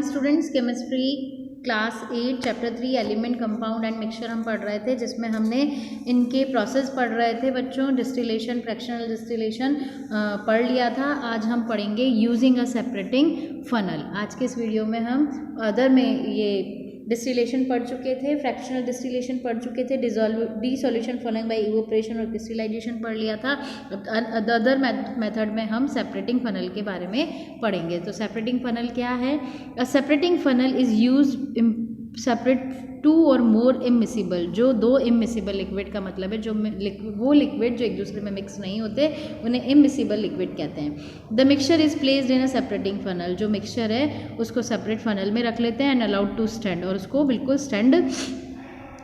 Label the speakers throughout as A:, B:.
A: Students, chemistry class 8 chapter 3 element compound and mixture हम पढ़ रहे थे, जिसमें हमने इनके प्रोसेस पढ़ रहे थे बच्चों। डिस्टिलेशन, फ्रैक्शनल डिस्टिलेशन पढ़ लिया था। आज हम पढ़ेंगे यूजिंग अ सेपरेटिंग फनल। आज के इस वीडियो में हम अदर में ये डिस्टिलेशन पढ़ चुके थे, फ्रैक्शनल डिस्टिलेशन पढ़ चुके थे, डिसोल्यूशन फॉलोइंग बाय इवोपरेशन और क्रिस्टलाइजेशन पढ़ लिया था। अदर मेथड में हम सेपरेटिंग फनल के बारे में पढ़ेंगे। तो सेपरेटिंग फनल क्या है? A separating funnel is used separate two or more immiscible, जो दो इमिसिबल लिक्विड का मतलब है जो वो लिक्विड जो एक दूसरे में मिक्स नहीं होते उन्हें इमिसिबल लिक्विड कहते हैं। The mixture is placed in a separating funnel, जो मिक्सचर है उसको सेपरेट फनल में रख लेते हैं एंड अलाउड टू स्टैंड, और उसको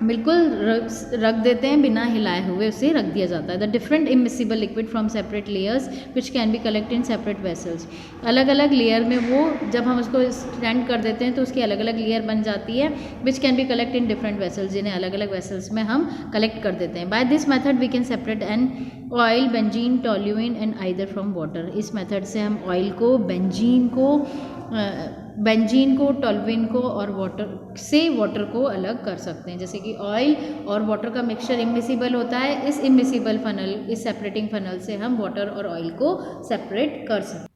A: बिल्कुल रख देते हैं, बिना हिलाए हुए उसे रख दिया जाता है। The different immiscible liquid from separate layers which can be collect in separate vessels, अलग अलग लेयर में वो जब हम उसको स्टैंड कर देते हैं तो उसकी अलग अलग लेयर बन जाती है, which can be collect in different vessels, जिन्हें अलग अलग वेसल्स में हम कलेक्ट कर देते हैं। By this method we can separate an oil, benzene, toluene and ether from water. इस मेथड से हम ऑयल को, बेंजीन को, टोल्यूइन को और वाटर को अलग कर सकते हैं। जैसे कि ऑयल और वाटर का मिक्सचर इमिसिबल होता है, इस इमिसिबल फनल, इस सेपरेटिंग फनल से हम वाटर और ऑयल को सेपरेट कर सकते हैं।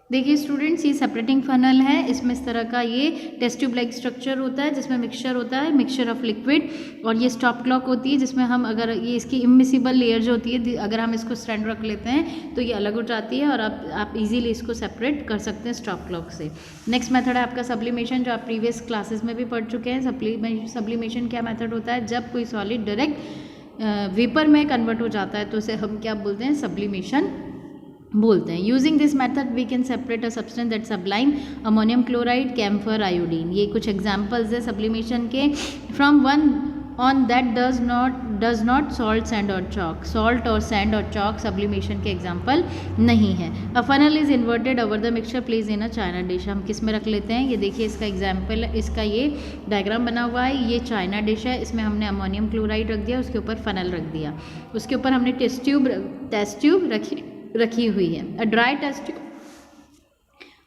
A: देखिए स्टूडेंट्स, ये सेपरेटिंग फनल है। इसमें इस तरह का ये टेस्ट ट्यूब लाइक स्ट्रक्चर होता है, जिसमें मिक्सचर होता है, मिक्सचर ऑफ लिक्विड, और ये स्टॉप क्लॉक होती है, जिसमें हम अगर ये इसकी इमिसिबल लेयर जो होती है, अगर हम इसको स्टैंड रख लेते हैं तो ये अलग हो जाती है और आप इजीली इसको सेपरेट कर सकते हैं स्टॉप क्लॉक से। नेक्स्ट मेथड है आपका सब्लिमेशन, जो आप प्रीवियस क्लासेस में भी पढ़ चुके हैं। सब्लिमेशन क्या मेथड होता है? जब कोई सॉलिड डायरेक्ट वेपर में कन्वर्ट हो जाता है तो उसे हम क्या बोलते हैं? सब्लिमेशन बोलते हैं। Using this method we can separate a substance that sublime, ammonium chloride, camphor, iodine. ये कुछ एग्जांपल्स है सब्लिमेशन के। From one on that does not salt, sand और चॉक। सॉल्ट और सैंड और चॉक सब्लिमेशन के एग्जाम्पल नहीं है। A funnel is inverted over the mixture place in a china dish. हम किस में रख लेते हैं? ये देखिए इसका एग्जाम्पल, इसका ये डायग्राम बना हुआ है। ये चाइना डिश है, इसमें हमने अमोनियम क्लोराइड रख दिया, उसके ऊपर फनल रख दिया, उसके ऊपर हमने टेस्ट ट्यूब रखी हुई है।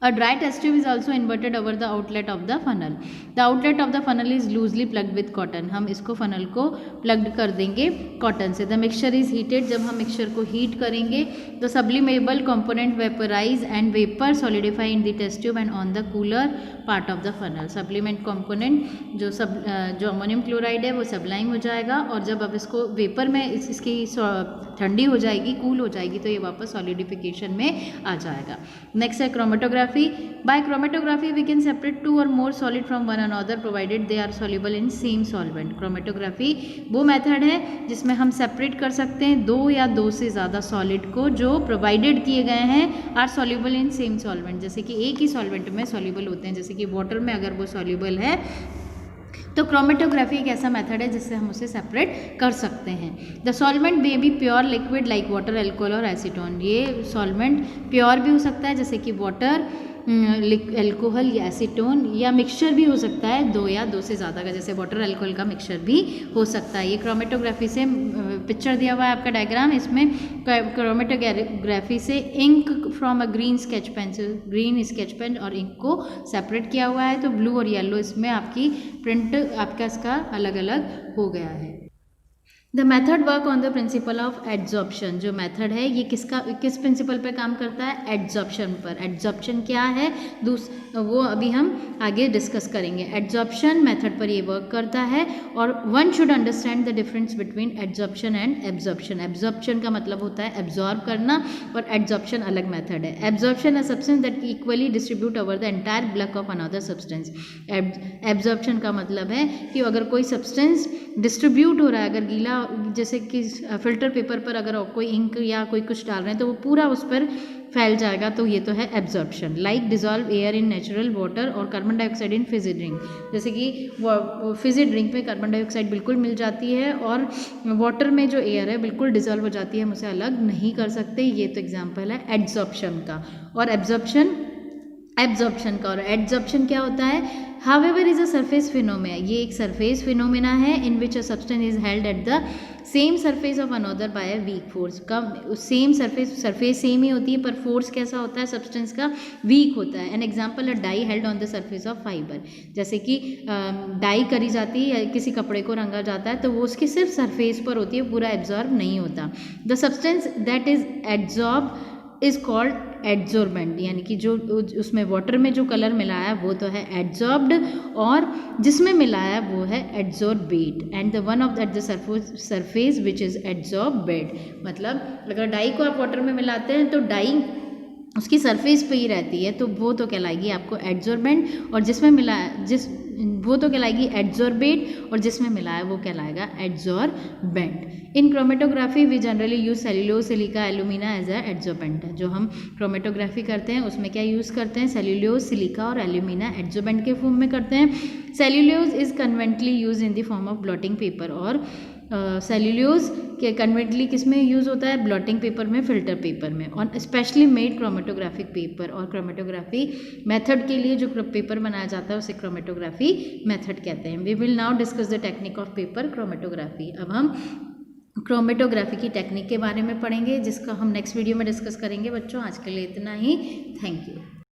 A: A dry test tube is also inverted over the outlet of the funnel. The outlet of the funnel is loosely plugged with cotton. हम इसको funnel को plugged कर देंगे cotton से। The mixture is heated, जब हम mixture को heat करेंगे तो sublimable component vaporize and vapor solidify in the test tube and on the cooler part of the funnel. Supplement component जो ammonium chloride है वो sublime हो जाएगा, और जब अब इसको vapor में इसकी ठंडी हो जाएगी, कूल हो जाएगी, तो ये वापस सॉलिडिफिकेशन में आ जाएगा। नेक्स्ट है chromatography. By chromatography we can separate two or more solid from one another provided they are soluble in same solvent. Chromatography वो मेथड है जिसमें हम सेपरेट कर सकते हैं दो या दो से ज़्यादा सॉलिड को जो प्रोवाइडेड किए गए हैं are soluble in same solvent. जैसे कि एक ही सॉल्वेंट में सॉल्युबल होते हैं, जैसे कि वाटर में अगर वो सॉल्युबल है तो क्रोमेटोग्राफी एक ऐसा मेथड है जिससे हम उसे सेपरेट कर सकते हैं। The solvent may be pure liquid like water, alcohol और एसीटोन। ये सॉल्वेंट प्योर भी हो सकता है जैसे कि वाटर, एल्कोहल या एसीटोन, या मिक्सचर भी हो सकता है दो या दो से ज़्यादा का, जैसे वाटर एल्कोहल का मिक्सचर भी हो सकता है। ये क्रोमेटोग्राफी से पिक्चर दिया हुआ है आपका डायग्राम। इसमें क्रोमेटोग्राफी से ink from a green sketch pen और इंक को सेपरेट किया हुआ है, तो ब्लू और येलो इसमें आपकी प्रिंट आपका इसका अलग अलग हो गया है। The method work on the principle of adsorption. जो मैथड है ये किस प्रिंसिपल पर काम करता है? एड्जॉर्प्शन पर। एड्जॉर्प्शन क्या है वो अभी हम आगे डिस्कस करेंगे। एड्जॉर्प्शन मेथड पर ये वर्क करता है, और one should understand the difference between adsorption and absorption. Absorption का मतलब होता है एब्जॉर्ब करना, और एड्जॉर्प्शन अलग मेथड है। Absorption a substance that equally distribute over the entire block of another substance. Absorption का मतलब है कि अगर कोई सब्सटेंस डिस्ट्रीब्यूट हो रहा है, अगर गीला, जैसे कि फिल्टर पेपर पर अगर कोई इंक या कोई कुछ डाल रहे हैं तो वो पूरा उस पर फैल जाएगा, तो ये तो है absorption. Like dissolve air in natural water और carbon dioxide in fizzy drink. जैसे कि फिजी ड्रिंक में कार्बन डाइऑक्साइड बिल्कुल मिल जाती है, और वाटर में जो एयर है बिल्कुल डिजॉल्व हो जाती है, हम उसे अलग नहीं कर सकते। ये तो एग्जाम्पल है एड्जॉर्प्शन का। और एब्जॉर्प्शन का। और एड्जॉर्प्शन क्या होता है? However is a surface phenomena, ये एक सरफेस फिनोमेना है in which a substance is held at the same surface of another by a weak force. कब सेम सरफेस सेम ही होती है पर फोर्स कैसा होता है सब्सटेंस का, वीक होता है। An example a dye held on the surface of fibre, जैसे कि डाई करी जाती है, किसी कपड़े को रंगा जाता है तो वो उसकी सिर्फ सरफेस पर होती है, पूरा एब्जॉर्ब नहीं होता। The substance that is absorb is called adsorbent, यानी कि जो उसमें वाटर में जो कलर मिला है वो तो है एड्जॉर्ब्ड, और जिसमें मिला है वो है adsorbate. And the one of that the surface which is adsorbed, मतलब अगर डाई को आप वाटर में मिलाते हैं तो डाई उसकी सरफेस पे ही रहती है तो वो तो कहलाएगी आपको एड्जॉर्बेंट, और जिसमें मिला वो तो कहलाएगी एड्जॉर्बेट, और जिसमें मिला है वो कहलाएगा adsorbent. In chromatography we generally use cellulose silica alumina as a adsorbent. जो हम क्रोमेटोग्राफी करते हैं उसमें क्या यूज़ करते हैं, सेल्यूलोज सिलिका और एल्यूमिना एड्जॉर्बेंट के फॉर्म में करते हैं। Cellulose is conventionally use in the form of blotting paper, और सेल्यूलोज के कन्वेंटली किस में यूज़ होता है, ब्लॉटिंग पेपर में, फिल्टर पेपर में, और स्पेशली मेड क्रोमेटोग्राफिक पेपर। और क्रोमेटोग्राफी मेथड के लिए जो पेपर बनाया जाता है उसे क्रोमेटोग्राफी मेथड कहते हैं। We will now discuss the technique of paper chromatography. अब हम क्रोमेटोग्राफी की टेक्निक के बारे में पढ़ेंगे जिसका हम नेक्स्ट वीडियो में डिस्कस करेंगे। बच्चों आज के लिए इतना ही, थैंक यू।